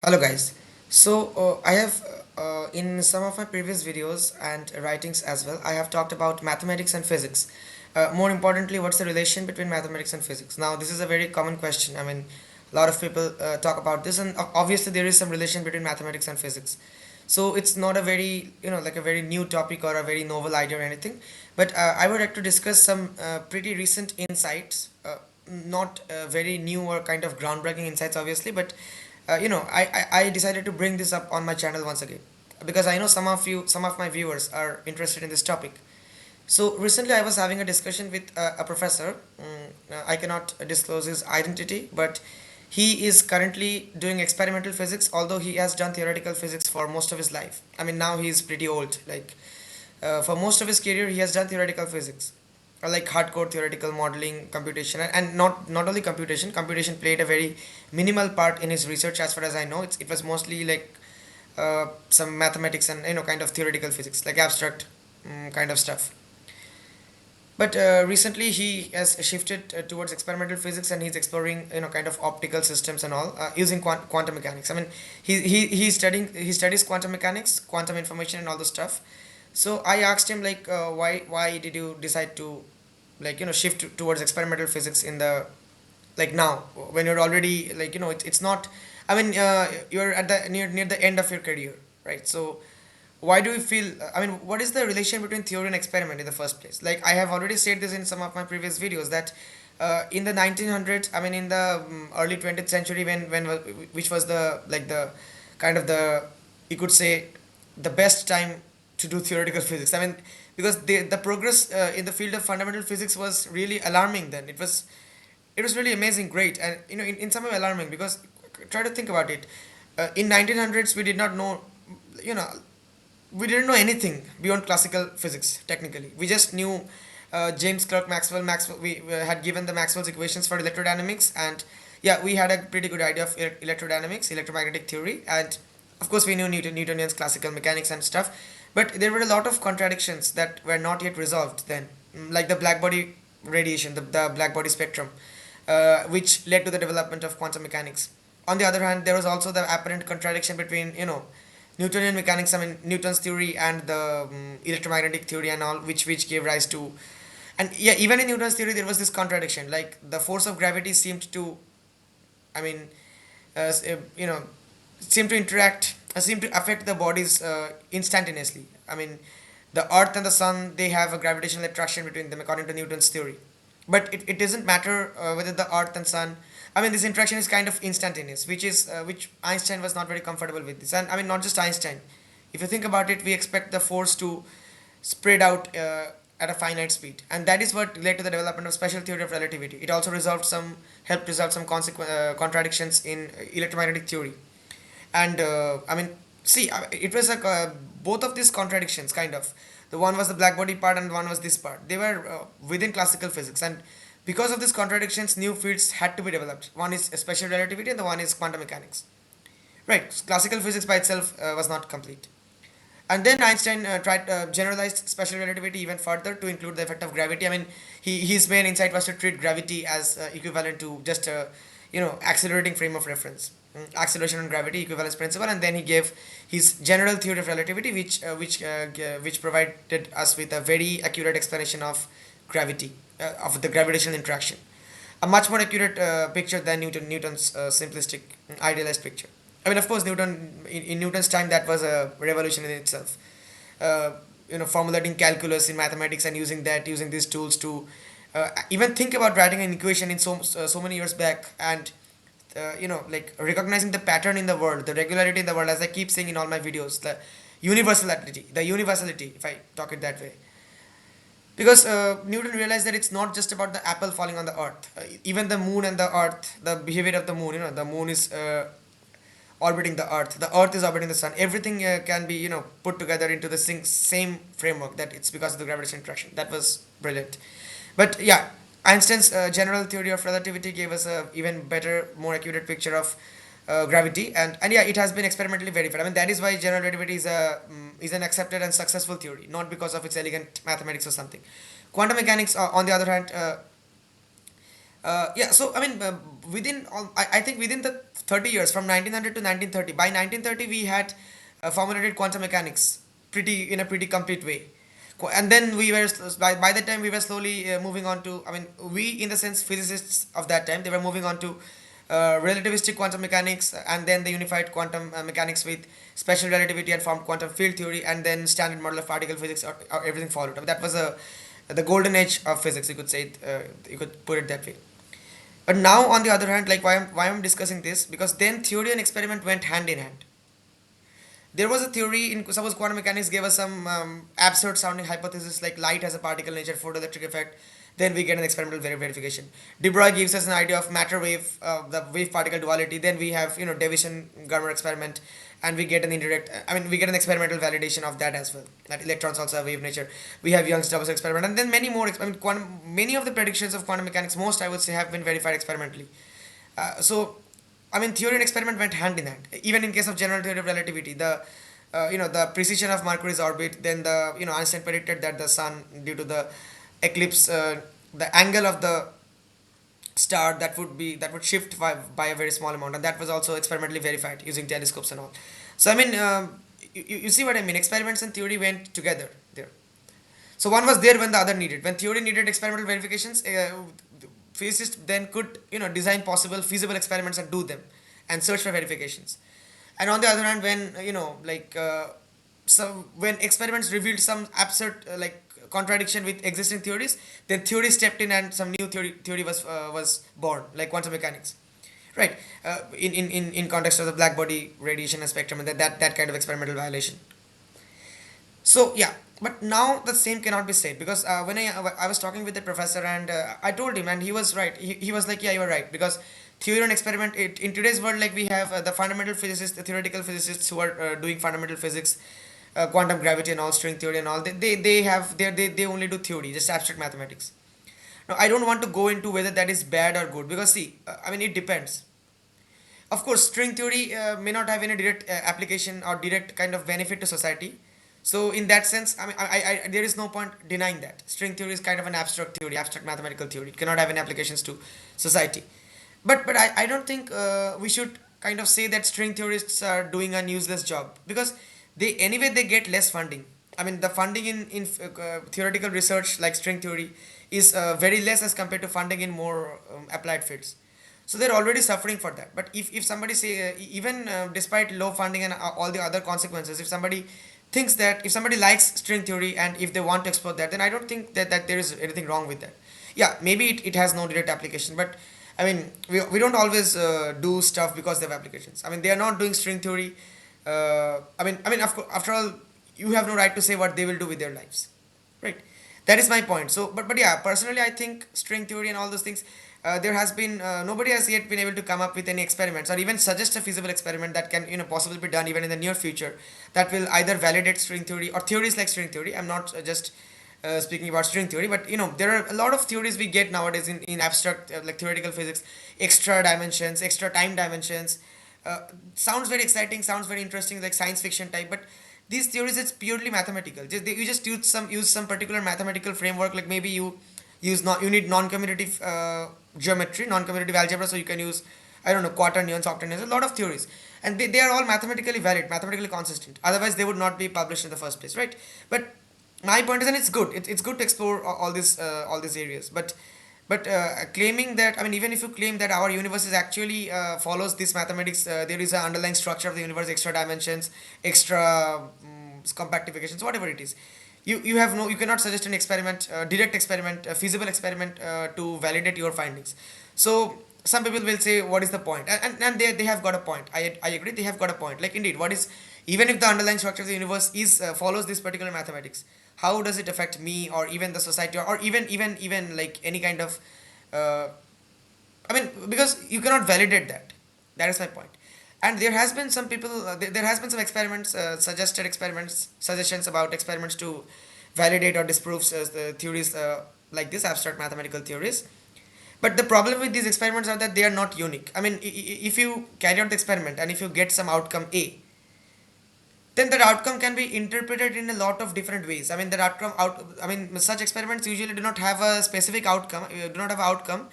Hello guys. I have in some of my previous videos and writings as well, I have talked about mathematics and physics. More importantly, what's the relation between mathematics and physics? Now, this is a very common question. I mean, a lot of people talk about this, and obviously there is some relation between mathematics and physics. So it's not a very, like a very new topic or a very novel idea or anything. But I would like to discuss some pretty recent insights, not very new or kind of groundbreaking insights, obviously, but I decided to bring this up on my channel once again because I know some of my viewers are interested in this topic. So recently I was having a discussion with a professor. I cannot disclose his identity, but he is currently doing experimental physics, although he has done theoretical physics for most of his life. I mean, now he is pretty old. Like, for most of his career, he has done theoretical physics, like hardcore theoretical modeling, computation, and not only computation played a very minimal part in his research as far as I know. It was mostly like some mathematics and kind of theoretical physics, like abstract kind of stuff. But recently he has shifted towards experimental physics, and he's exploring kind of optical systems and all using quantum mechanics. I mean, he studies quantum mechanics, quantum information, and all the stuff. So I asked him, like, why did you decide to, like, shift towards experimental physics in the, like, now, when you're already, like, it's not, I mean, you're at the near the end of your career, right? So why do you feel, I mean, what is the relation between theory and experiment in the first place? Like, I have already said this in some of my previous videos that in the 1900s, I mean, in the early 20th century, which was the, like, the kind of the, you could say, the best time to do theoretical physics. I mean, because the progress in the field of fundamental physics was really alarming then. It was really amazing, great, and in some way alarming, because try to think about it. In 1900s, we did not know, you know we didn't know anything beyond classical physics. Technically, we just knew James Clerk Maxwell. We had given the Maxwell's equations for electrodynamics, and yeah, we had a pretty good idea of electrodynamics, electromagnetic theory, and of course we knew Newtonian's classical mechanics and stuff. But there were a lot of contradictions that were not yet resolved then. Like the black body radiation, the black body spectrum, which led to the development of quantum mechanics. On the other hand, there was also the apparent contradiction between, Newtonian mechanics, I mean Newton's theory, and the electromagnetic theory and all, which gave rise to, and yeah, even in Newton's theory there was this contradiction. Like, the force of gravity seemed to, I mean, seemed to interact, seemed to affect the bodies instantaneously. I mean, the Earth and the Sun, they have a gravitational attraction between them according to Newton's theory, but it doesn't matter whether the Earth and Sun. I mean, this interaction is kind of instantaneous, which Einstein was not very comfortable with this. And I mean, not just Einstein. If you think about it, we expect the force to spread out at a finite speed, and that is what led to the development of special theory of relativity. It also helped resolve some contradictions in electromagnetic theory. And I mean, see, it was like, both of these contradictions, kind of, the one was the black body part and one was this part, they were within classical physics. And because of these contradictions, new fields had to be developed. One is special relativity, and the one is quantum mechanics, right? Classical physics by itself was not complete. And then Einstein tried generalized special relativity even further to include the effect of gravity. I mean, his main insight was to treat gravity as equivalent to just a, accelerating frame of reference. Acceleration and gravity equivalence principle, and then he gave his general theory of relativity, which provided us with a very accurate explanation of gravity, of the gravitational interaction, a much more accurate picture than Newton's simplistic, idealized picture. I mean, of course, in Newton's time, that was a revolution in itself. Formulating calculus in mathematics and using these tools to even think about writing an equation in so many years back, and like recognizing the pattern in the world, the regularity in the world, as I keep saying in all my videos, the universality, if I talk it that way. Because Newton realized that it's not just about the apple falling on the earth. Even the moon and the earth, the behavior of the moon, the moon is orbiting the earth is orbiting the sun. Everything can be, put together into the same framework, that it's because of the gravitational attraction. That was brilliant. But yeah, Einstein's general theory of relativity gave us a even better, more accurate picture of gravity, and yeah, it has been experimentally verified. I mean, that is why general relativity is an accepted and successful theory, not because of its elegant mathematics or something. Quantum mechanics, on the other hand, Yeah, so I mean, within I think within the 30 years from 1900 to 1930, by 1930 we had formulated quantum mechanics pretty in a pretty complete way, and then we were by the time we were slowly moving on to, I mean, we in the sense physicists of that time, they were moving on to relativistic quantum mechanics, and then they unified quantum mechanics with special relativity and formed quantum field theory, and then standard model of particle physics, or everything followed. I mean, that was the golden age of physics, you could say it, you could put it that way. But now, on the other hand, like why I'm discussing this, because then theory and experiment went hand in hand. There was a theory in, suppose quantum mechanics gave us some absurd sounding hypothesis like light has a particle nature, photoelectric effect. Then we get an experimental verification. De Broglie gives us an idea of matter wave, the wave particle duality. Then we have, Davison Germer experiment, and we get an indirect. I mean, we get an experimental validation of that as well. That electrons also have wave nature. We have Young's double experiment, and then many more. I mean, many of the predictions of quantum mechanics, most I would say, have been verified experimentally. So, I mean, theory and experiment went hand in hand. Even in case of general theory of relativity, the precision of Mercury's orbit, then Einstein predicted that the sun, due to the eclipse, the angle of the star that would shift by a very small amount, and that was also experimentally verified using telescopes and all. So I mean, you see what I mean? Experiments and theory went together there. So one was there when the other needed. When theory needed experimental verifications, physicists then could design possible feasible experiments and do them, and search for verifications. And on the other hand, when so when experiments revealed some absurd contradiction with existing theories, then theory stepped in and some new theory was born, like quantum mechanics, right? In context of the black body radiation and spectrum, and that kind of experimental violation. So yeah, but now the same cannot be said, because when I was talking with the professor, and I told him, and he was right. He was like, yeah, you are right, because theory and experiment, in today's world, like we have the fundamental physicists, the theoretical physicists who are doing fundamental physics, quantum gravity and all, string theory and all. They only do theory, just abstract mathematics. Now I don't want to go into whether that is bad or good, because see, I mean, it depends. Of course, string theory may not have any direct application or direct kind of benefit to society. So in that sense, I mean, there is no point denying that string theory is kind of an abstract theory, abstract mathematical theory. It cannot have any applications to society. But I don't think we should kind of say that string theorists are doing an useless job, because they get less funding. I mean, the funding in theoretical research like string theory is very less as compared to funding in more applied fields. So they're already suffering for that. But if somebody say, even despite low funding and all the other consequences, if somebody thinks that, if somebody likes string theory and if they want to explore that, then I don't think that there is anything wrong with that. Yeah, maybe it has no direct application, but I mean, we don't always do stuff because they have applications. I mean, they are not doing string theory. I mean, after all, you have no right to say what they will do with their lives, right? That is my point. So, but yeah, personally, I think string theory and all those things. There has been nobody has yet been able to come up with any experiments or even suggest a feasible experiment that can possibly be done even in the near future, that will either validate string theory or theories like string theory. I'm not just speaking about string theory, but there are a lot of theories we get nowadays in abstract like theoretical physics, extra dimensions, extra time dimensions. Sounds very exciting, sounds very interesting, like science fiction type, but these theories, it's purely mathematical. You just use some particular mathematical framework, like maybe you need non-commutative geometry, non-commutative algebra, so you can use, I don't know, quaternions, octanions, a lot of theories, and they are all mathematically valid, mathematically consistent. Otherwise, they would not be published in the first place, right? But my point is, and it's good. It's good to explore all these areas, but claiming that, I mean, even if you claim that our universe is actually follows this mathematics, there is an underlying structure of the universe, extra dimensions, extra compactifications, whatever it is. You cannot suggest an experiment, direct experiment, a feasible experiment to validate your findings. So some people will say, what is the point? And they have got a point. I agree, they have got a point. Like, indeed, what is, even if the underlying structure of the universe is follows this particular mathematics, how does it affect me or even the society, or even like any kind of I mean, because you cannot validate that. That is my point. And there has been some people, there has been some experiments, suggested experiments, suggestions about experiments to validate or disprove the theories like this, abstract mathematical theories. But the problem with these experiments are that they are not unique. I mean, if you carry out the experiment and if you get some outcome A, then that outcome can be interpreted in a lot of different ways. I mean, I mean, such experiments usually do not have a specific outcome, do not have an outcome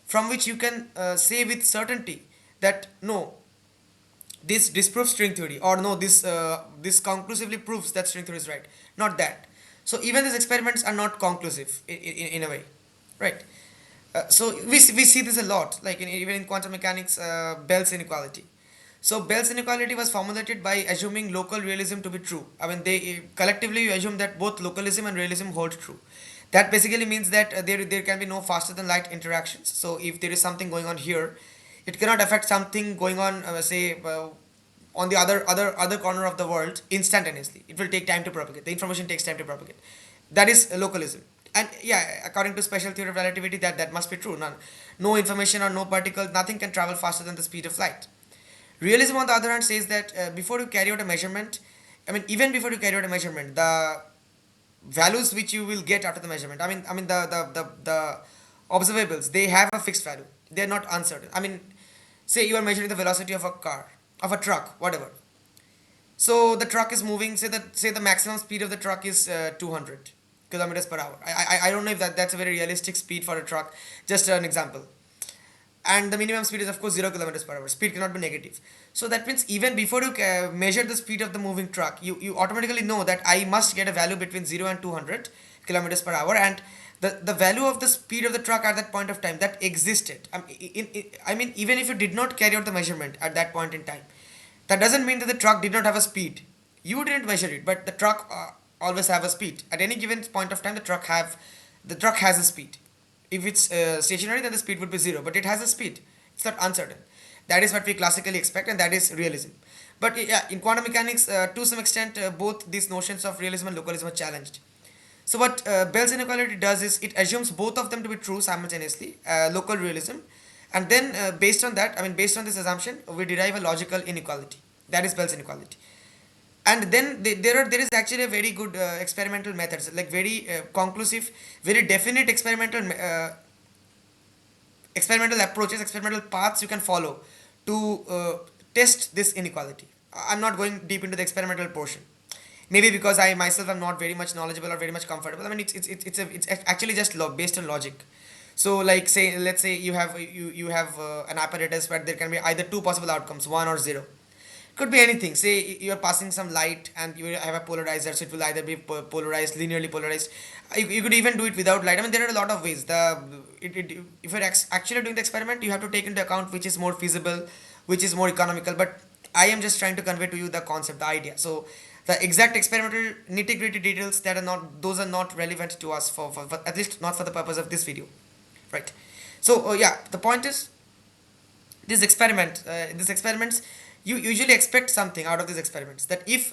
from which you can say with certainty that no, this disproves string theory, or no, this conclusively proves that string theory is right. Not that. So even these experiments are not conclusive in a way, right? So we see this a lot, like even in quantum mechanics, Bell's inequality. So Bell's inequality was formulated by assuming local realism to be true. I mean, they collectively assume that both localism and realism hold true. That basically means that there can be no faster than light interactions. So if there is something going on here, it cannot affect something going on, say, on the other corner of the world instantaneously. It will take time to propagate. The information takes time to propagate. That is localism. And yeah, according to special theory of relativity, that must be true. No information or no particle, nothing can travel faster than the speed of light. Realism, on the other hand, says that before you carry out a measurement, I mean, even before you carry out a measurement, the values which you will get after the measurement, I mean the observables, they have a fixed value. They are not uncertain. I mean, say you are measuring the velocity of a car, of a truck, whatever. So the truck is moving. Say the maximum speed of the truck is 200 kilometers per hour. I don't know if that's a very realistic speed for a truck. Just an example. And the minimum speed is of course 0 kilometers per hour. Speed cannot be negative. So that means even before you measure the speed of the moving truck, you automatically know that I must get a value between 0 and 200 kilometers per hour, and the value of the speed of the truck at that point of time that existed. I mean, even if you did not carry out the measurement at that point in time, that doesn't mean that the truck did not have a speed. You didn't measure it, but the truck always have a speed. At any given point of time, the truck has a speed. If it's stationary, then the speed would be 0, but it has a speed. It's not uncertain. That is what we classically expect, and that is realism. But yeah, in quantum mechanics, to some extent, both these notions of realism and localism are challenged. So what Bell's inequality does is it assumes both of them to be true simultaneously, local realism, and then based on that, I mean based on this assumption, we derive a logical inequality. That is Bell's inequality. And then there is actually a very good experimental methods, like very conclusive, very definite experimental approaches, experimental paths you can follow to test this inequality. I'm not going deep into the experimental portion, maybe because I myself am not very much knowledgeable or very much comfortable. I mean, it's actually just based on logic. So like, say, let's say you have an apparatus where there can be either two possible outcomes, 1 or 0. Could be anything. Say you are passing some light and you have a polarizer, so it will either be polarized, linearly polarized. You could even do it without light. I mean, there are a lot of ways. If you're actually doing the experiment, you have to take into account which is more feasible, which is more economical. But I am just trying to convey to you the concept, the idea. So the exact experimental nitty-gritty details, that are not, those are not relevant to us for at least not for the purpose of this video, right? So yeah, the point is, these experiments, you usually expect something out of these experiments. That if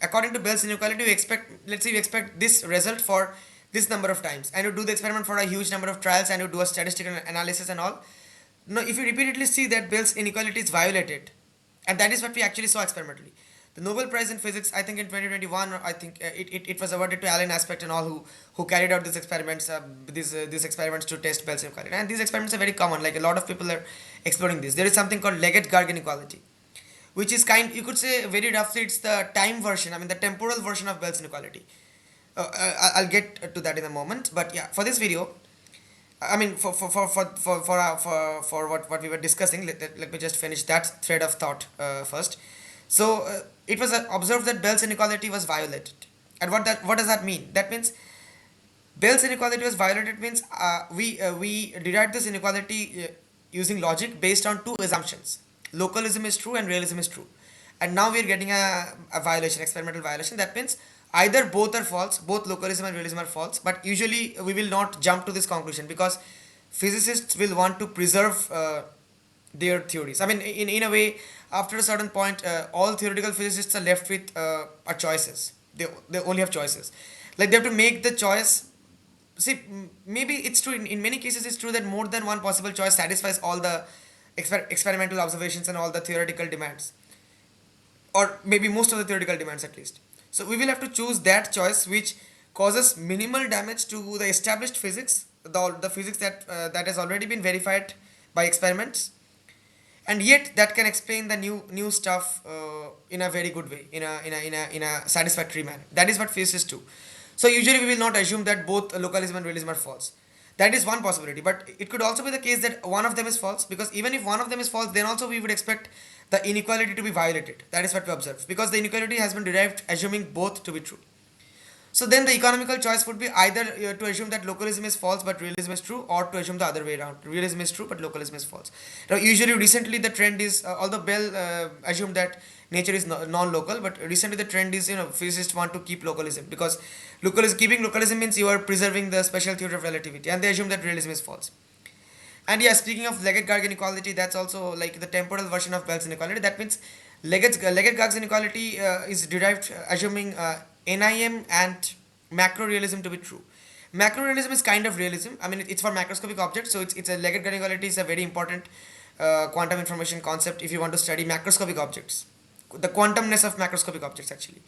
according to Bell's inequality, you expect, let's say you expect this result for this number of times, and you do the experiment for a huge number of trials, and you do a statistical analysis and all. Now if you repeatedly see that Bell's inequality is violated, and that is what we actually saw experimentally. The Nobel Prize in Physics, I think in 2021, I think it was awarded to Alan Aspect and all, who carried out these experiments, these experiments to test Bell's inequality. And these experiments are very common. Like, a lot of people are exploring this. There is something called Leggett-Garg inequality, which is you could say very roughly, it's the time version. I mean, the temporal version of Bell's inequality. I'll get to that in a moment. But yeah, for this video, I mean, for what we were discussing, let me just finish that thread of thought first. So it was observed that Bell's inequality was violated, and what does that mean? That means Bell's inequality was violated means we derived this inequality using logic based on two assumptions: localism is true and realism is true. And now we are getting a violation, experimental violation. That means either both are false, both localism and realism are false. But usually we will not jump to this conclusion, because physicists will want to preserve their theories. I mean, in a way, after a certain point, all theoretical physicists are left with choices. They only have choices. Like, they have to make the choice. See, maybe it's true, in many cases it's true that more than one possible choice satisfies all the experimental observations and all the theoretical demands, or maybe most of the theoretical demands at least. So we will have to choose that choice which causes minimal damage to the established physics, the physics that has already been verified by experiments, and yet that can explain the new stuff in a very good way, in a satisfactory manner. That is what physicists do. So usually we will not assume that both localism and realism are false. That is one possibility, but it could also be the case that one of them is false, because even if one of them is false, then also we would expect the inequality to be violated. That is what we observe, because the inequality has been derived assuming both to be true. So then the economical choice would be either to assume that localism is false but realism is true, or to assume the other way around. Realism is true but localism is false. Now, usually, recently the trend is, although Bell assumed that nature is non-local, but recently the trend is, physicists want to keep localism, because keeping localism means you are preserving the special theory of relativity, and they assume that realism is false. And yeah, speaking of Leggett-Garg inequality, that's also like the temporal version of Bell's inequality. That means Leggett-Garg's inequality is derived assuming NIM and macro realism to be true. Macro realism is kind of realism. I mean, it's for macroscopic objects, so it's a Leggett-Garg inequality is a very important quantum information concept if you want to study macroscopic objects, the quantumness of macroscopic objects actually.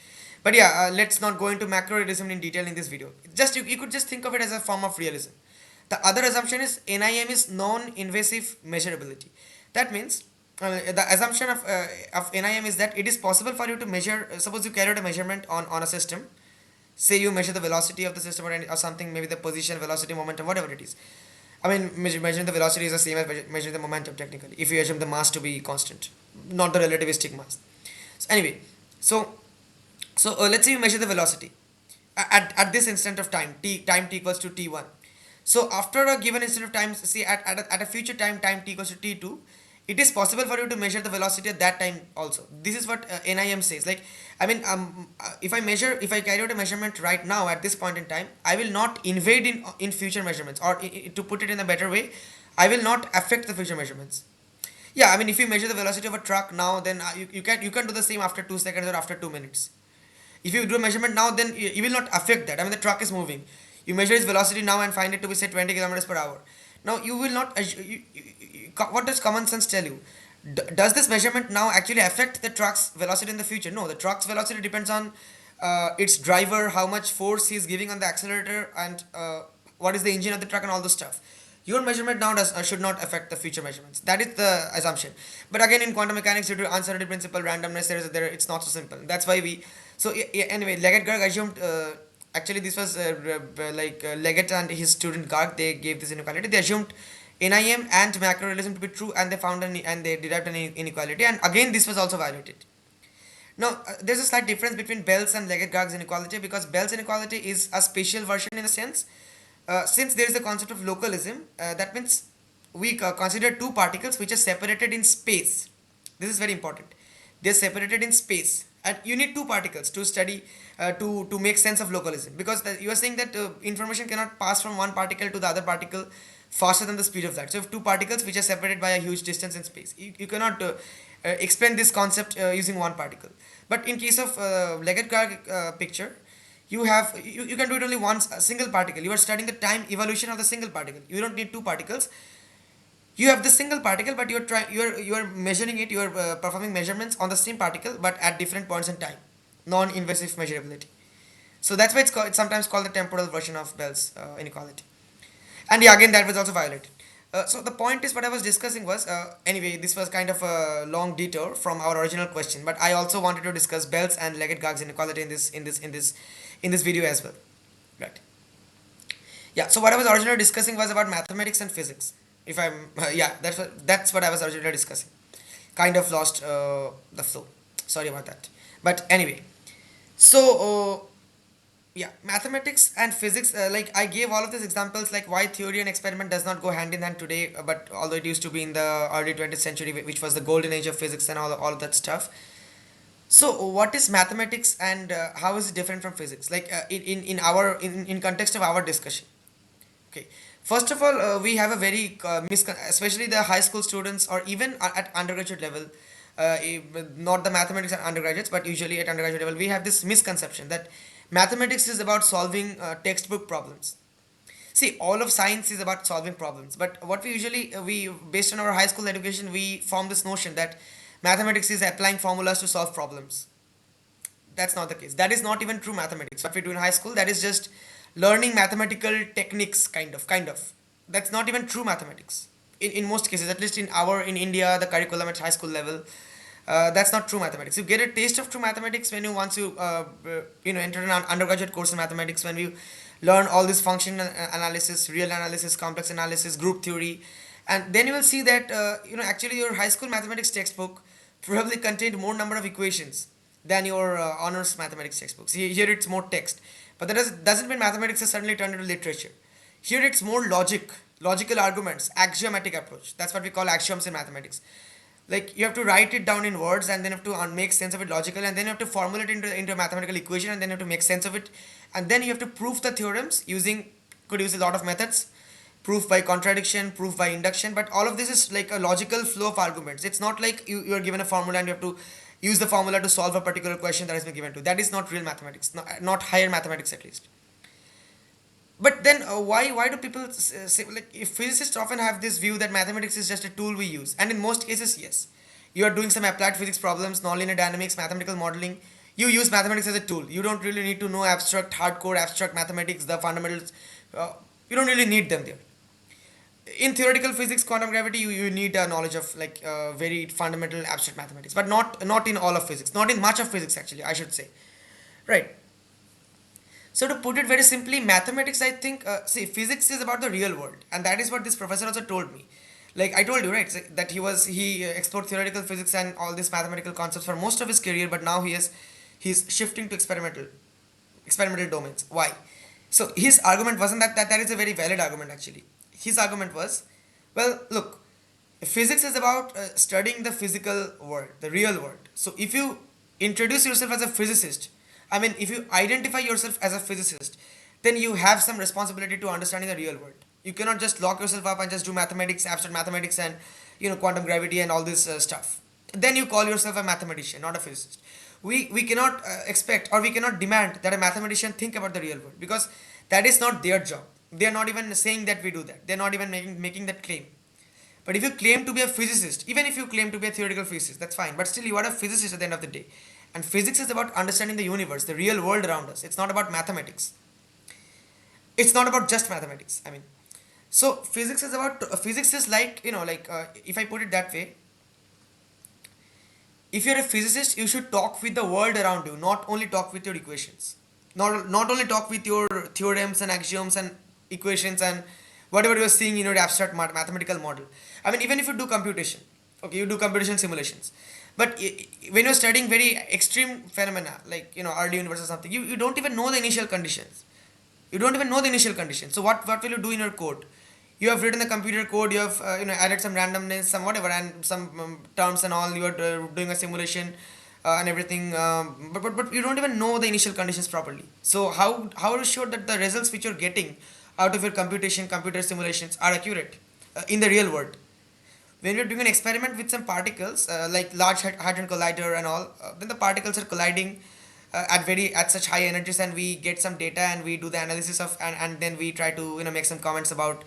But yeah, let's not go into macro realism in detail in this video. Just you could just think of it as a form of realism. The other assumption is NIM is non-invasive measurability. That means the assumption of NIM is that it is possible for you to measure. Suppose you carry out a measurement on a system. Say you measure the velocity of the system, or something, maybe the position, velocity, momentum, whatever it is. I mean, measuring the velocity is the same as measuring the momentum technically, if you assume the mass to be constant, not the relativistic mass. So anyway, so let's say you measure the velocity at this instant of time, time t equals to t1. So after a given instant of time, see at a future time t equals to t2, it is possible for you to measure the velocity at that time also. This is what NIM says. Like, I mean, if I carry out a measurement right now at this point in time, I will not invade in future measurements, or to put it in a better way, I will not affect the future measurements. Yeah, I mean, if you measure the velocity of a truck now, then you can do the same after 2 seconds or after 2 minutes. If you do a measurement now, then you will not affect that. I mean, the truck is moving. You measure its velocity now and find it to be say 20 kilometers per hour. Now you will not. What does common sense tell you? Does this measurement now actually affect the truck's velocity in the future? No, the truck's velocity depends on its driver, how much force he is giving on the accelerator, and what is the engine of the truck, and all this stuff. Your measurement now should not affect the future measurements. That is the assumption. But again, in quantum mechanics, due to uncertainty principle, randomness, it's not so simple. That's why we. So anyway, Leggett-Garg assumed. Actually, this was Leggett and his student Garg. They gave this inequality. They assumed NIM and macro realism to be true, and they derived an inequality. And again, this was also violated. Now, there's a slight difference between Bell's and Leggett-Garg's inequality, because Bell's inequality is a spatial version in a sense. Since there is the concept of localism, that means we consider two particles which are separated in space. This is very important. They're separated in space, and you need two particles to study to make sense of localism, because you are saying that information cannot pass from one particle to the other particle faster than the speed of light. So if two particles which are separated by a huge distance in space, you cannot explain this concept using one particle. But in case of Leggett-Garg picture, you can do it only once, a single particle. You are studying the time evolution of the single particle. You don't need two particles. You have the single particle, but you are measuring it. You are performing measurements on the same particle, but at different points in time. Non-invasive measurability. So that's why it's sometimes called the temporal version of Bell's inequality. And yeah, again, that was also violated. So the point is, what I was discussing was, anyway, this was kind of a long detour from our original question, but I also wanted to discuss Bell's and Leggett-Garg's inequality in this video as well, right? Yeah. So what I was originally discussing was about mathematics and physics. If I'm yeah, that's what I was originally discussing. Kind of lost the flow. Sorry about that. But anyway, so yeah, mathematics and physics, like I gave all of these examples, like why theory and experiment does not go hand in hand today, but although it used to be in the early 20th century, which was the golden age of physics and all of that stuff. So what is mathematics, and how is it different from physics, like in context of our discussion? Okay, first of all, we have a very especially the high school students, or even at undergraduate level, not the mathematics and undergraduates, but usually at undergraduate level, we have this misconception that mathematics is about solving textbook problems. See, all of science is about solving problems, but what we based on our high school education, we form this notion that mathematics is applying formulas to solve problems. That's not the case. That is not even true mathematics. What we do in high school, that is just learning mathematical techniques, kind of. That's not even true mathematics. In most cases, at least in India, the curriculum at high school level, that's not true mathematics. You get a taste of true mathematics when you once you enter an undergraduate course in mathematics, when you learn all this functional analysis, real analysis, complex analysis, group theory, and then you will see that actually your high school mathematics textbook probably contained more number of equations than your honors mathematics textbooks. Here it's more text, but that doesn't mean mathematics has suddenly turned into literature. Here it's more logical arguments, axiomatic approach. That's what we call axioms in mathematics. Like you have to write it down in words and then have to make sense of it logically, and then you have to formulate it into a mathematical equation, and then you have to make sense of it, and then you have to prove the theorems using, could use a lot of methods, proof by contradiction, proof by induction, but all of this is like a logical flow of arguments. It's not like you are given a formula and you have to use the formula to solve a particular question that has been given to. That is not real mathematics, not higher mathematics at least. But then why do people say, like, if physicists often have this view that mathematics is just a tool we use, and in most cases yes, you are doing some applied physics problems, nonlinear dynamics, mathematical modeling, you use mathematics as a tool. You don't really need to know abstract, hardcore abstract mathematics, the fundamentals. You don't really need them there. In theoretical physics, quantum gravity, you need a knowledge of like very fundamental abstract mathematics, but not in all of physics, not in much of physics actually, I should say, right? So to put it very simply, mathematics, I think, see, physics is about the real world, and that is what this professor also told me. Like I told you, right, that he explored theoretical physics and all these mathematical concepts for most of his career, but now he's shifting to experimental domains. Why? So his argument wasn't that is a very valid argument actually. His argument was, well, look, physics is about studying the physical world, the real world. So if you introduce yourself as a physicist, I mean, if you identify yourself as a physicist, then you have some responsibility to understanding the real world. You cannot just lock yourself up and just do mathematics, abstract mathematics, and quantum gravity and all this stuff. Then you call yourself a mathematician, not a physicist. We cannot expect, or we cannot demand that a mathematician think about the real world, because that is not their job. They are not even saying that we do that. They are not even making that claim. But if you claim to be a physicist, even if you claim to be a theoretical physicist, that's fine. But still, you are a physicist at the end of the day. And physics is about understanding the universe, the real world around us. It's not about mathematics. It's not about just mathematics. I mean, so physics is about physics is like if I put it that way, if you're a physicist, you should talk with the world around you, not only talk with your equations, not only talk with your theorems and axioms and equations and whatever you're seeing in your abstract mathematical model. I mean, even if you do computation, okay, you do computation simulations, but when you're studying very extreme phenomena like early universe or something, you don't even know the initial conditions. You don't even know the initial conditions. So what will you do in your code? You have written the computer code, you have added some randomness, some whatever, and some terms and all. You are doing a simulation and everything, but you don't even know the initial conditions properly. So how are you sure that the results which you're getting out of your computer simulations are accurate in the real world? When we're doing an experiment with some particles, like large hadron collider and all, then the particles are colliding at such high energies, and we get some data and we do the analysis of, and then we try to make some comments about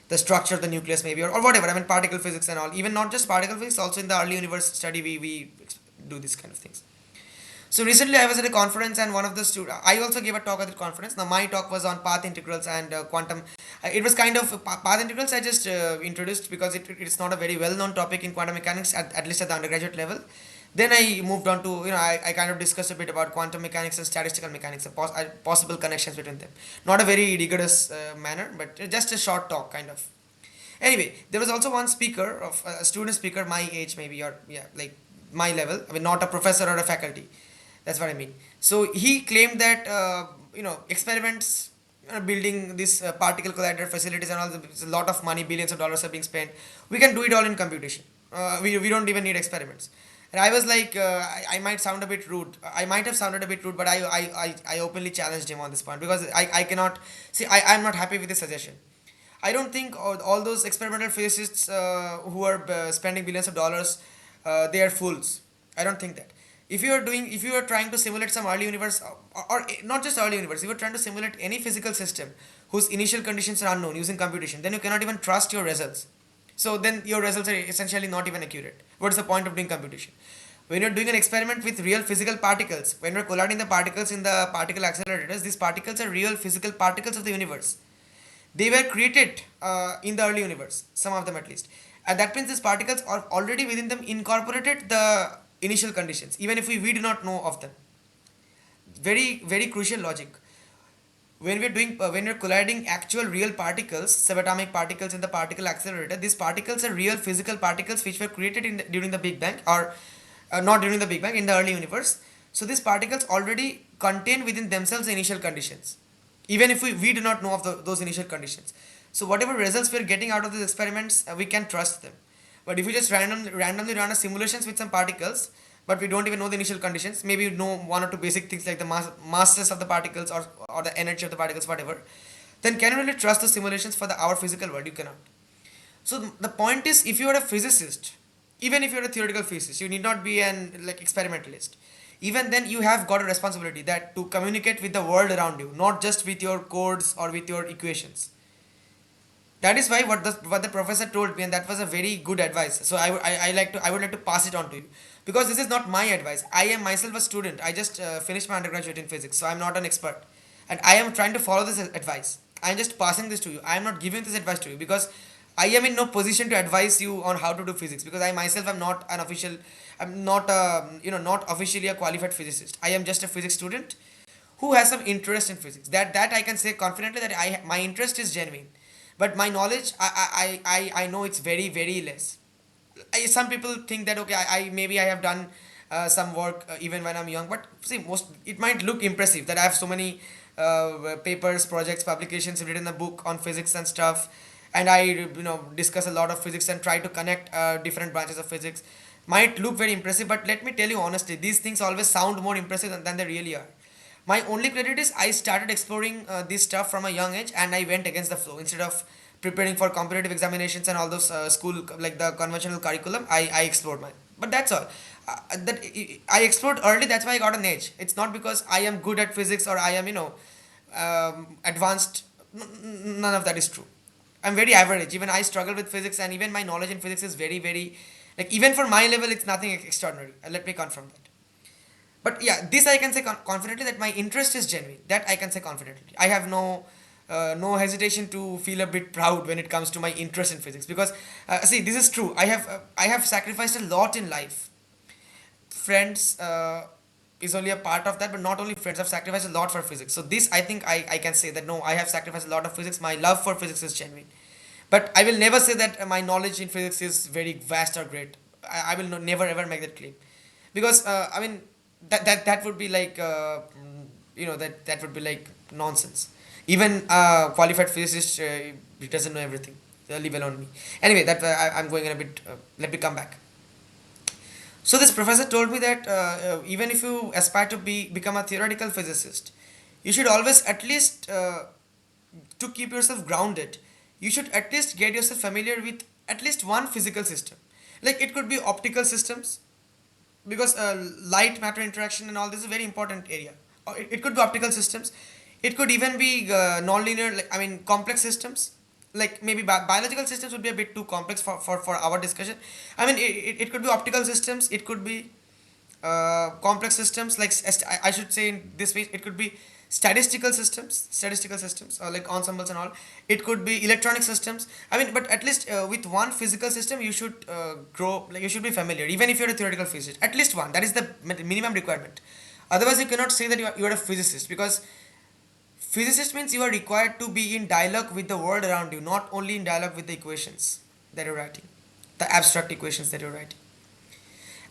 the structure of the nucleus maybe, or whatever. I mean, particle physics and all, even not just particle physics, also in the early universe study we do these kind of things. So recently I was at a conference, and one of the students, I also gave a talk at the conference. Now my talk was on path integrals and quantum. It was kind of path integrals I just introduced because it's not a very well known topic in quantum mechanics, at least at the undergraduate level. Then I moved on to, I kind of discussed a bit about quantum mechanics and statistical mechanics, and possible connections between them. Not a very rigorous manner, but just a short talk kind of. Anyway, there was also one speaker, of a student speaker my age maybe, or yeah, like my level. I mean, not a professor or a faculty. That's what I mean. So he claimed that experiments, building this particle collider facilities and all, a lot of money, billions of dollars are being spent. We can do it all in computation. We don't even need experiments. And I was like, I might sound a bit rude. I might have sounded a bit rude, but I openly challenged him on this point, because I cannot see. I'm not happy with this suggestion. I don't think all those experimental physicists who are spending billions of dollars, they are fools. I don't think that. If you are trying to simulate some early universe, or not just early universe, if you are trying to simulate any physical system whose initial conditions are unknown using computation, then you cannot even trust your results. So then your results are essentially not even accurate. What is the point of doing computation? When you're doing an experiment with real physical particles, when you're colliding the particles in the particle accelerators, these particles are real physical particles of the universe. They were created in the early universe, some of them at least. And that means these particles are already within them incorporated the initial conditions, even if we do not know of them. Very, very crucial logic. when we're colliding actual real particles, subatomic particles in the particle accelerator, these particles are real physical particles which were created during the Big Bang, or not during the Big Bang, in the early universe. So these particles already contain within themselves the initial conditions, even if we do not know of those initial conditions. So whatever results we're getting out of these experiments, we can trust them. But if you just randomly run a simulations with some particles, but we don't even know the initial conditions, maybe you know one or two basic things like the masses of the particles, or the energy of the particles, whatever, then can you really trust the simulations for our physical world? You cannot. So the point is, if you are a physicist, even if you're a theoretical physicist, you need not be an like experimentalist. Even then, you have got a responsibility that to communicate with the world around you, not just with your codes or with your equations. That is why what the professor told me, and that was a very good advice. So I would like to pass it on to you, because this is not my advice. I am myself a student. I just finished my undergraduate in physics, so I'm not an expert, and I am trying to follow this advice. I'm just passing this to you. I am not giving this advice to you because I am in no position to advise you on how to do physics, because I myself am not an official. I'm not not officially a qualified physicist. I am just a physics student who has some interest in physics. That I can say confidently that my interest is genuine, but my knowledge, I know it's very very less. Some people think that okay, I maybe I have done some work even when I'm young, but see, most it might look impressive that I have so many papers, projects, publications written in a book on physics and stuff, and I discuss a lot of physics and try to connect different branches of physics. Might look very impressive, but let me tell you honestly, these things always sound more impressive than they really are. My only credit is I started exploring this stuff from a young age, and I went against the flow. Instead of preparing for competitive examinations and all those school like the conventional curriculum, I explored mine. But that's all. That I explored early. That's why I got an edge. It's not because I am good at physics or I am advanced. None of that is true. I'm very average. Even I struggle with physics, and even my knowledge in physics is very very like even for my level, it's nothing extraordinary. Let me confirm that. But yeah, this I can say confidently that my interest is genuine. That I can say confidently. I have no hesitation to feel a bit proud when it comes to my interest in physics, because see, this is true. I have sacrificed a lot in life. Friends is only a part of that, but not only friends. I've sacrificed a lot for physics. So this I think I can say that no, I have sacrificed a lot of physics. My love for physics is genuine. But I will never say that my knowledge in physics is very vast or great. I will never ever make that claim, because I mean that would be like that would be like nonsense. Even qualified physicist, he doesn't know everything. Leave alone me. Anyway, that I'm going in a bit. Let me come back. So this professor told me that even if you aspire to become a theoretical physicist, you should always at least to keep yourself grounded, you should at least get yourself familiar with at least one physical system. Like it could be optical systems, because light matter interaction and all this is a very important area. Or it could be optical systems. It could even be non-linear, like I mean complex systems. Like maybe biological systems would be a bit too complex for our discussion. I mean it could be optical systems. It could be complex systems, like I should say in this way, it could be statistical systems, like ensembles and all. It could be electronic systems. I mean, but at least with one physical system you should grow, like you should be familiar, even if you're a theoretical physicist. At least one, that is the minimum requirement. Otherwise you cannot say that you are a physicist, because physicist means you are required to be in dialogue with the world around you, not only in dialogue with the equations that you're writing, the abstract equations that you're writing.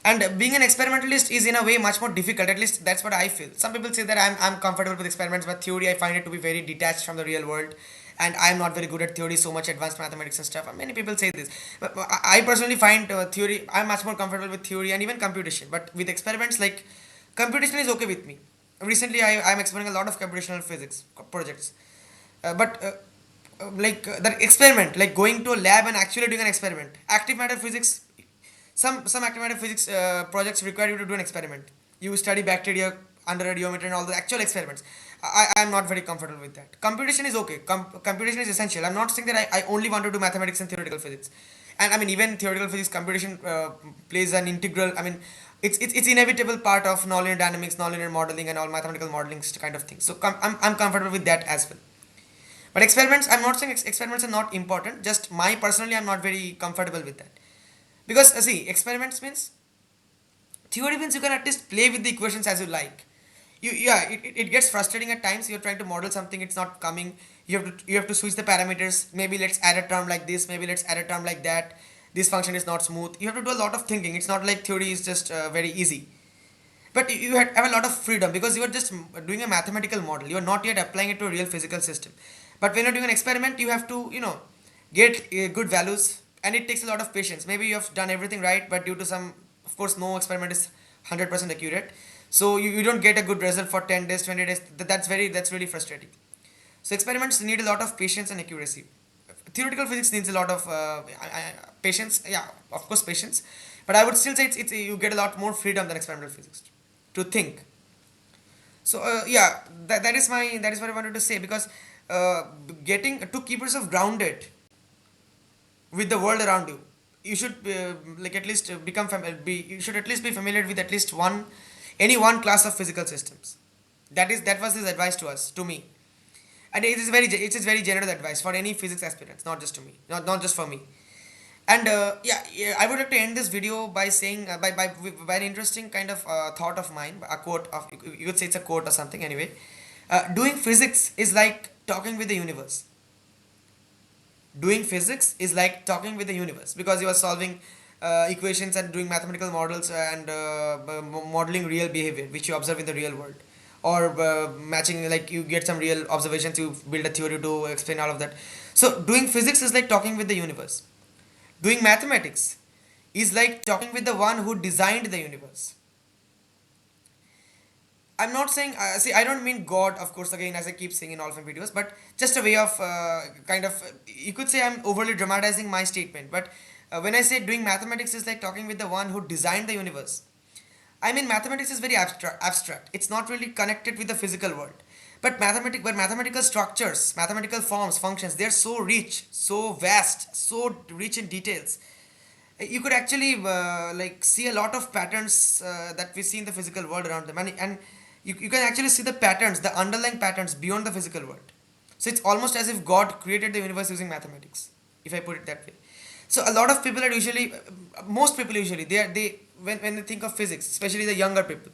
And being an experimentalist is in a way much more difficult. At least that's what I feel. Some people say that I'm comfortable with experiments, but theory I find it to be very detached from the real world, and I'm not very good at theory, so much advanced mathematics and stuff. Many people say this, but I personally find theory. I'm much more comfortable with theory and even computation. But with experiments, like computation is okay with me. Recently, I'm exploring a lot of computational physics projects, but that experiment, like going to a lab and actually doing an experiment, active matter physics, some active matter physics projects require you to do an experiment. You study bacteria under radiometer and all the actual experiments. I'm not very comfortable with that. Computation is okay. Computation is essential. I'm not saying that I only want to do mathematics and theoretical physics. And I mean, even theoretical physics, computation plays an integral. I mean, it's inevitable part of nonlinear dynamics, nonlinear modeling, and all mathematical modeling kind of things. So I'm comfortable with that as well. But experiments, I'm not saying experiments are not important. Just my personally, I'm not very comfortable with that. Because see, experiments means theory means you can at least play with the equations as you like. it gets frustrating at times. You're trying to model something, it's not coming. You have to switch the parameters. Maybe let's add a term like this, maybe let's add a term like that. This function is not smooth. You have to do a lot of thinking. It's not like theory is just very easy. But have a lot of freedom because you are just doing a mathematical model. You are not yet applying it to a real physical system. But when you're doing an experiment, you have to, get good values, and it takes a lot of patience. Maybe you have done everything right, but due to some, of course, no experiment is 100% accurate. So you don't get a good result for 10 days, 20 days. That's really frustrating. So experiments need a lot of patience and accuracy. Theoretical physics needs a lot of patience. Yeah, of course, patience. But I would still say it's you get a lot more freedom than experimental physics to think. So yeah, that is what I wanted to say, because getting to keep yourself grounded with the world around you, you should like at least become be you should at least be familiar with at least one class of physical systems. That was his advice to us, to me. And it is very general advice for any physics aspirants, not just to me, not just for me. And yeah, I would like to end this video by saying by an interesting kind of thought of mine, a quote of, you could say it's a quote or something anyway. Doing physics is like talking with the universe. Doing physics is like talking with the universe, because you are solving equations and doing mathematical models and modeling real behavior which you observe in the real world, or matching, like you get some real observations, you build a theory to explain all of that. So doing physics is like talking with the universe. Doing mathematics is like talking with the one who designed the universe. I'm not saying, see, I don't mean God, of course, again, as I keep saying in all of my videos, but just a way of kind of, you could say I'm overly dramatizing my statement. But when I say doing mathematics is like talking with the one who designed the universe, I mean, mathematics is very abstract. It's not really connected with the physical world. But mathematical structures, mathematical forms, functions, they're so rich, so vast, so rich in details. You could actually like see a lot of patterns that we see in the physical world around them, and you can actually see the patterns, the underlying patterns beyond the physical world. So it's almost as if God created the universe using mathematics, if I put it that way. So a lot of people are usually, most people usually, they when they think of physics, especially the younger people,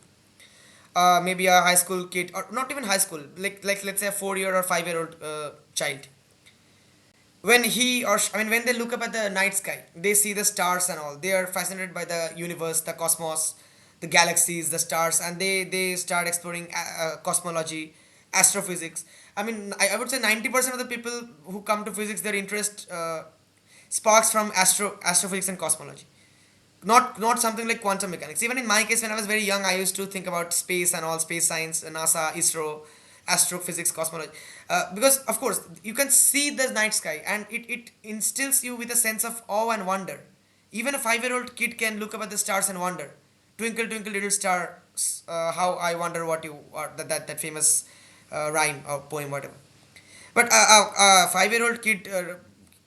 maybe a high school kid, or not even high school, like let's say a 4 year or 5 year old child, when when they look up at the night sky, they see the stars and all, they are fascinated by the universe, the cosmos, the galaxies, the stars, and they start exploring cosmology, astrophysics. I would say 90% of the people who come to physics, their interest sparks from astrophysics and cosmology, not something like quantum mechanics. Even in my case, when I was very young, I used to think about space and all, space science, NASA, ISRO, astrophysics, cosmology, because of course you can see the night sky, and it instills you with a sense of awe and wonder. Even a 5 year old kid can look up at the stars and wonder, twinkle twinkle little star, how I wonder what you are, that famous rhyme or poem, whatever. But a 5 year old kid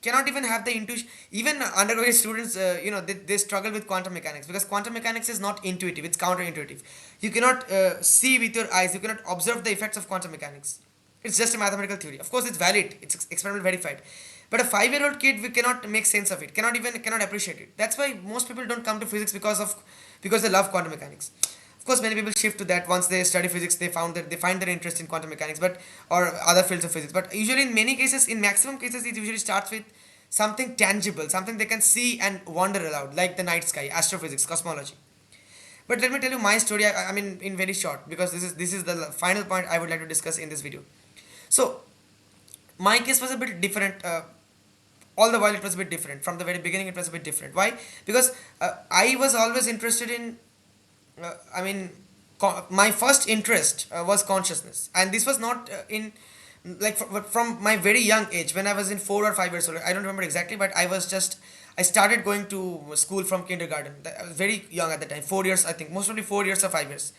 cannot even have the intuition. Even undergraduate students, they struggle with quantum mechanics, because quantum mechanics is not intuitive, it's counterintuitive. You cannot see with your eyes, you cannot observe the effects of quantum mechanics. It's just a mathematical theory. Of course, it's valid, it's experimentally verified. But a 5 year old kid, we cannot make sense of it, cannot appreciate it. That's why most people don't come to physics, because they love quantum mechanics. Of course, many people shift to that once they study physics. They find their interest in quantum mechanics, but or other fields of physics. But usually, in many cases, in maximum cases, it usually starts with something tangible, something they can see and wonder aloud, like the night sky, astrophysics, cosmology. But let me tell you my story. I mean, in very short, because this is the final point I would like to discuss in this video. So, my case was a bit different. All the while, it was a bit different. From the very beginning, it was a bit different. Why? Because I was always interested in. I mean, my first interest was consciousness, and this was not in like from my very young age, when I was in 4 or 5 years old. I don't remember exactly, but I started going to school from kindergarten. I was very young at the time, 4 years, I think, most probably 4 years or 5 years.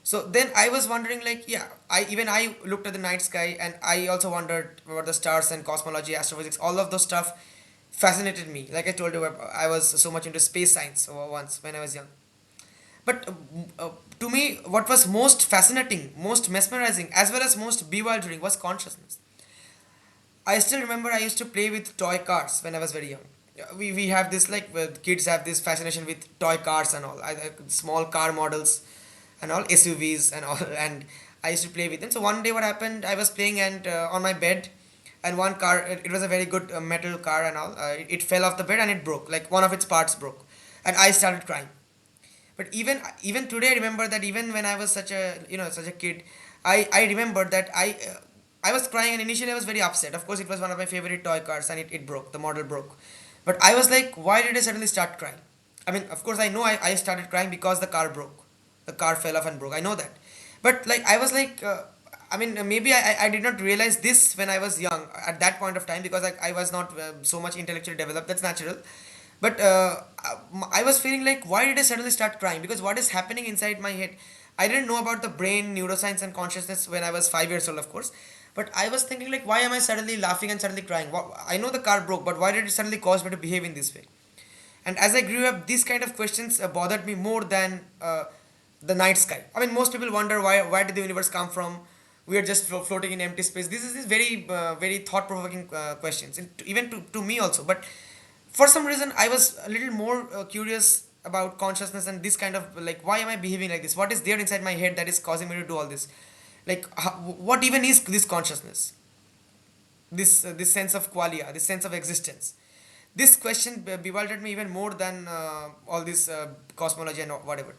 So then I was wondering, like, yeah, I looked at the night sky, and I also wondered about the stars and cosmology, astrophysics, all of those stuff fascinated me. Like I told you, I was so much into space science once when I was young. But to me, what was most fascinating, most mesmerizing, as well as most bewildering was consciousness. I still remember I used to play with toy cars when I was very young. Yeah, we have this, like, kids have this fascination with toy cars and all, small car models, and all SUVs and all, and I used to play with them. So one day what happened, I was playing and on my bed, and one car, it was a very good metal car and all, it fell off the bed and it broke, like one of its parts broke, and I started crying. But even today I remember that even when I was such a, such a kid, I remembered that I was crying, and initially I was very upset. Of course, it was one of my favorite toy cars, and it broke, the model broke. But I was like, why did I suddenly start crying? I mean, of course I know I started crying because the car broke, the car fell off and broke, I know that. But like I was like, I mean, maybe I did not realize this when I was young at that point of time, because I was not so much intellectually developed. That's natural. But I was feeling like, why did I suddenly start crying? Because what is happening inside my head? I didn't know about the brain, neuroscience, and consciousness when I was 5 years old, of course. But I was thinking like, why am I suddenly laughing and suddenly crying? I know the car broke, but why did it suddenly cause me to behave in this way? And as I grew up, these kind of questions bothered me more than the night sky. I mean, most people wonder why did the universe come from? We are just floating in empty space. This is this very very thought provoking questions, and even to me also. But for some reason, I was a little more curious about consciousness and this kind of, like, why am I behaving like this? What is there inside my head that is causing me to do all this? Like, what even is this consciousness? This sense of qualia, this sense of existence. This question bewildered me even more than all this cosmology and whatever.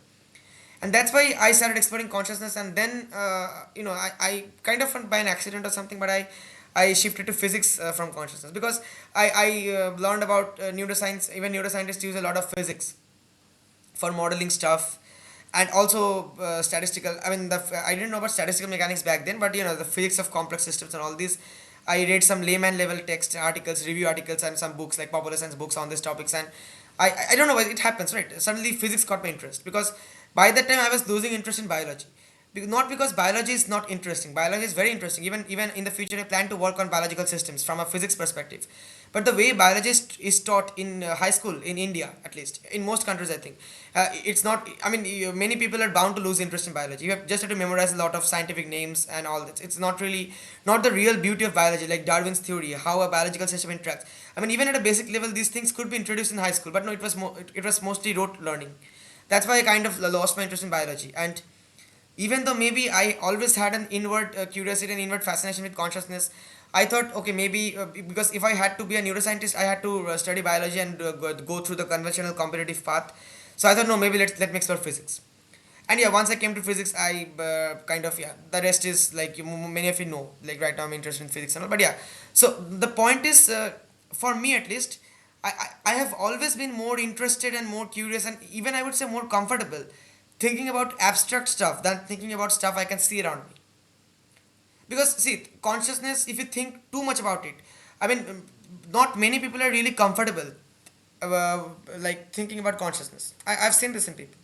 And that's why I started exploring consciousness. And then I kind of by an accident or something, but I shifted to physics from consciousness, because I learned about neuroscience. Even neuroscientists use a lot of physics for modeling stuff, and also statistical. I mean, I didn't know about statistical mechanics back then, but the physics of complex systems and all these. I read some layman level text articles, review articles, and some books like popular science books on these topics. And I don't know why it happens, right? Suddenly physics caught my interest, because by that time I was losing interest in biology. Not because biology is not interesting. Biology is very interesting. Even in the future, I plan to work on biological systems from a physics perspective. But the way biology is taught in high school in India, at least in most countries, I think it's not. I mean, many people are bound to lose interest in biology. You have to memorize a lot of scientific names and all that. It's not really not the real beauty of biology, like Darwin's theory, how a biological system interacts. I mean, even at a basic level, these things could be introduced in high school, but no, it was mostly rote learning. That's why I kind of lost my interest in biology. And even though maybe I always had an inward curiosity and inward fascination with consciousness, I thought, okay, maybe because if I had to be a neuroscientist, I had to study biology and go through the conventional competitive path. So I thought, no, maybe let me explore physics. And yeah, once I came to physics, I kind of, yeah, the rest is like many of you know, like right now I'm interested in physics and all. But yeah, so the point is, for me at least, I have always been more interested and more curious, and even I would say more comfortable thinking about abstract stuff than thinking about stuff I can see around me. Because see, consciousness, if you think too much about it, I mean, not many people are really comfortable uh, like thinking about consciousness. I've seen this in people.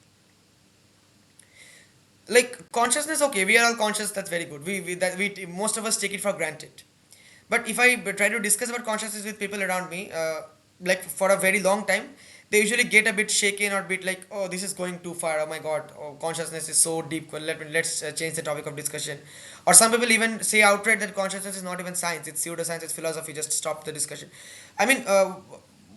Like consciousness, okay, we are all conscious. That's very good. We most of us take it for granted. But if I try to discuss about consciousness with people around me, like for a very long time, they usually get a bit shaken or a bit like, oh, this is going too far. Oh my God, oh, consciousness is so deep. Well, let's change the topic of discussion. Or some people even say outright that consciousness is not even science; it's pseudoscience, it's philosophy. Just stop the discussion. I mean,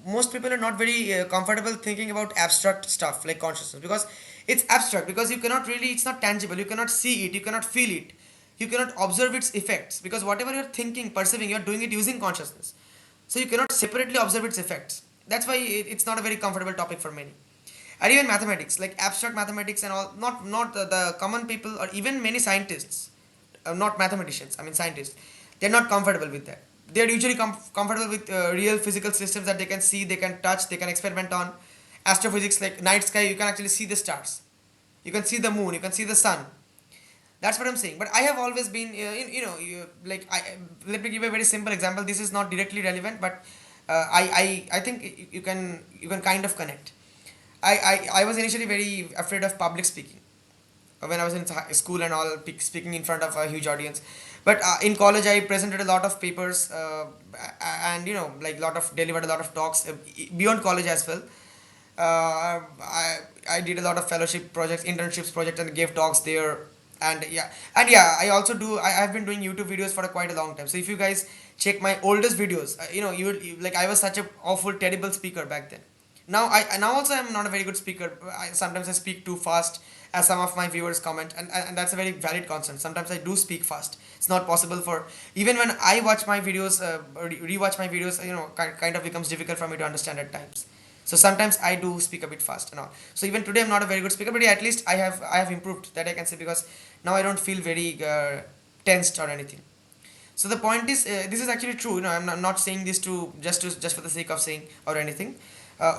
most people are not very comfortable thinking about abstract stuff like consciousness, because it's abstract, because you cannot really, it's not tangible, you cannot see it, you cannot feel it, you cannot observe its effects, because whatever you're thinking, perceiving, you're doing it using consciousness, so you cannot separately observe its effects. That's why it's not a very comfortable topic for many. And even mathematics, like abstract mathematics and all, not the common people or even many scientists, not mathematicians, I mean scientists, they're not comfortable with that. They're usually comfortable with real physical systems that they can see, they can touch, they can experiment on. Astrophysics, like night sky, you can actually see the stars, you can see the moon, you can see the sun. That's what I'm saying. But I have always been, like, let me give a very simple example. This is not directly relevant, but I think you can kind of connect. I was initially very afraid of public speaking when I was in school and all, speaking in front of a huge audience. But in college, I presented a lot of papers, and like delivered a lot of talks beyond college as well. I did a lot of fellowship projects, internships projects, and gave talks there. And yeah, I also do. I've been doing YouTube videos for quite a long time. So if you guys check my oldest videos, like I was such a awful, terrible speaker back then. Now also I'm not a very good speaker. Sometimes I speak too fast, as some of my viewers comment, and that's a very valid concern. Sometimes I do speak fast. It's not possible for, even when I watch my videos, rewatch my videos, kind of becomes difficult for me to understand at times. So sometimes I do speak a bit fast and all. So even today I'm not a very good speaker, but yeah, at least I have improved, that I can say, because now I don't feel very tensed or anything. So the point is, this is actually true. I'm not saying this just for the sake of saying or anything.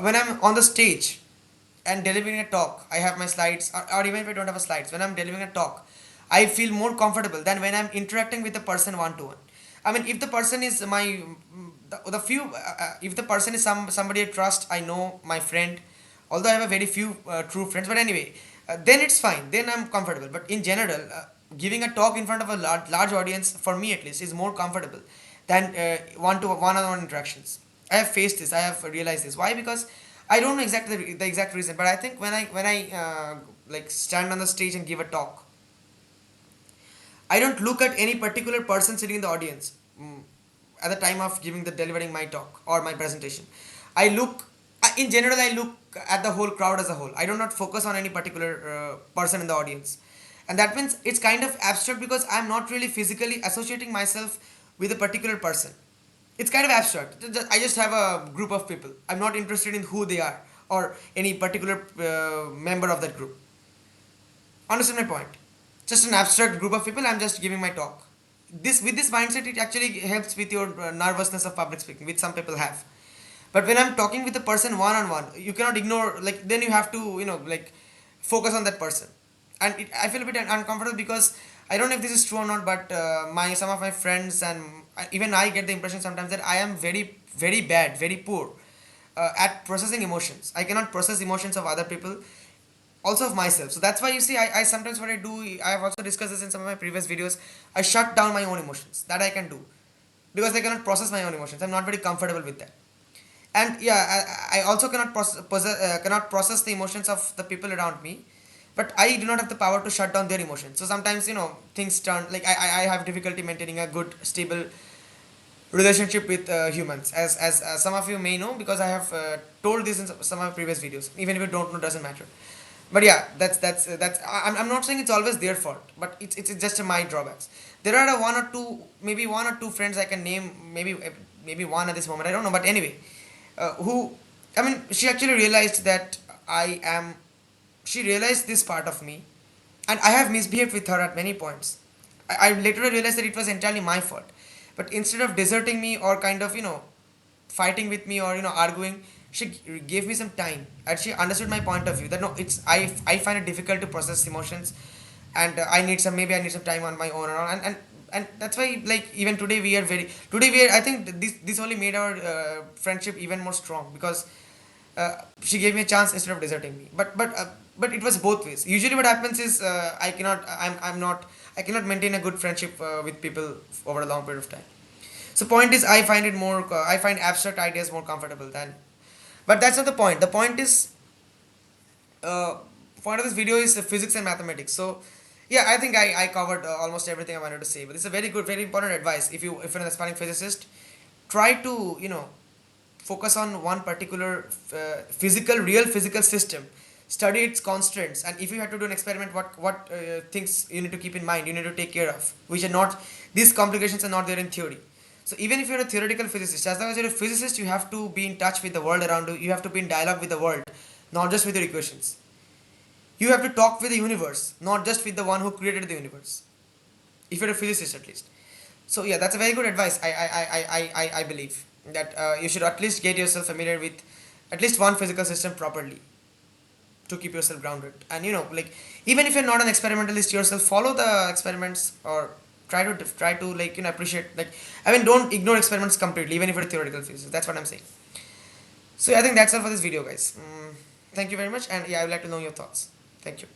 When I'm on the stage and delivering a talk, I have my slides, or even if I don't have a slides, when I'm delivering a talk, I feel more comfortable than when I'm interacting with the person one to one. I mean, if the person is the few, if the person is somebody I trust, I know, my friend, although I have a very few true friends, but anyway, then it's fine. Then I'm comfortable. But in general, giving a talk in front of a large audience, for me at least, is more comfortable than one-on-one interactions. I have faced this. I have realized this. Why? Because I don't know exactly the exact reason, but I think when I like stand on the stage and give a talk, I don't look at any particular person sitting in the audience at the time of giving the delivering my talk or my presentation. I look, in general, I look at the whole crowd as a whole. I do not focus on any particular person in the audience, and that means it's kind of abstract because I'm not really physically associating myself with a particular person. It's kind of abstract. I just have a group of people. I'm not interested in who they are or any particular member of that group. Understand my point? Just an abstract group of people. I'm just giving my talk. This With this mindset, it actually helps with your nervousness of public speaking, which some people have. But when I'm talking with a person one on one, you cannot ignore. Like, then you have to like focus on that person, and I feel a bit uncomfortable because I don't know if this is true or not. But my some of my friends and even I get the impression sometimes that I am very bad, very poor at processing emotions. I cannot process emotions of other people, also of myself. So that's why you see, I sometimes, what I do, I have also discussed this in some of my previous videos, I shut down my own emotions. That I can do because I cannot process my own emotions. I'm not very comfortable with that. And yeah, I also cannot process the emotions of the people around me, but I do not have the power to shut down their emotions. So sometimes things turn, like I have difficulty maintaining a good stable relationship with humans, as some of you may know, because I have told this in some of my previous videos. Even if you don't know, doesn't matter. But yeah, that's I'm not saying it's always their fault, but it's just my drawbacks. There are one or two, maybe one or two friends I can name, maybe one at this moment, I don't know, but anyway, who, I mean, she actually realized that she realized this part of me, and I have misbehaved with her at many points. I literally realized that it was entirely my fault. But instead of deserting me or kind of fighting with me or arguing, she gave me some time, and she understood my point of view, that no, it's I find it difficult to process emotions, and I need some time on my own, and all, and that's why, like, even today we are, I think this only made our friendship even more strong, because she gave me a chance instead of deserting me. But it was both ways. Usually what happens is, I cannot maintain a good friendship with people over a long period of time. So point is, I find abstract ideas more comfortable than. But that's not the point. The point is, uh, point of this video is physics and mathematics. So yeah, I think I covered almost everything I wanted to say. But it's a very good, very important advice. If you're an aspiring physicist, try to focus on one particular real physical system. Study its constraints, and if you have to do an experiment, what things you need to keep in mind, you need to take care of, which are not, these complications are not there in theory. So even if you're a theoretical physicist, as long as you're a physicist, you have to be in touch with the world around you. You have to be in dialogue with the world, not just with your equations. You have to talk with the universe, not just with the one who created the universe. If you're a physicist, at least. So yeah, that's a very good advice. I believe that you should at least get yourself familiar with at least one physical system properly, to keep yourself grounded. And like, even if you're not an experimentalist yourself, follow the experiments, or try to like appreciate, like, I mean, don't ignore experiments completely, even if you're a theoretical physicist. That's what I'm saying. So I think that's all for this video, guys. Thank you very much, and yeah, I would like to know your thoughts. Thank you.